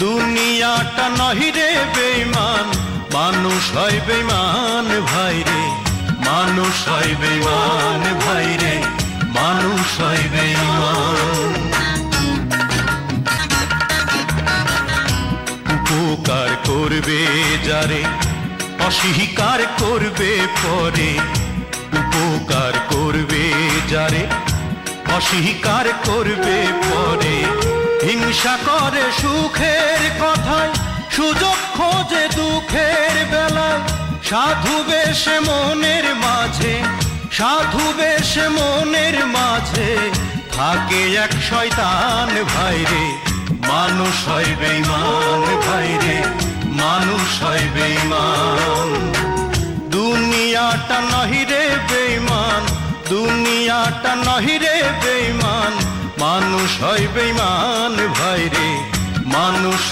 দুনিয়াটা নহি রে বেঈমান, মানুষ হয় বেঈমান ভাইরে, মানুষ হয় বেঈমান ভাইরে, মানুষ হয় বেঈমান। উপকার করবে যারে অস্বীকার করবে পরে, উপকার করবে যারে অস্বীকার করবে পরে, হিংসা করে সুখের কথায় সুযোগ খোঁজে দুঃখের বেলায়, সাধু বেশে মনের মাঝে, সাধু বেশে মনের মাঝে থাকে এক শয়তান ভাইরে, মানুষ হয় বেঈমান ভাইরে, মানুষ হয় বেঈমান। দুনিয়াটা নহি রে বেঈমান, দুনিয়াটা নহি রে বেঈমান, মানুষ হয় বেঈমান ভাইরে, মানুষ।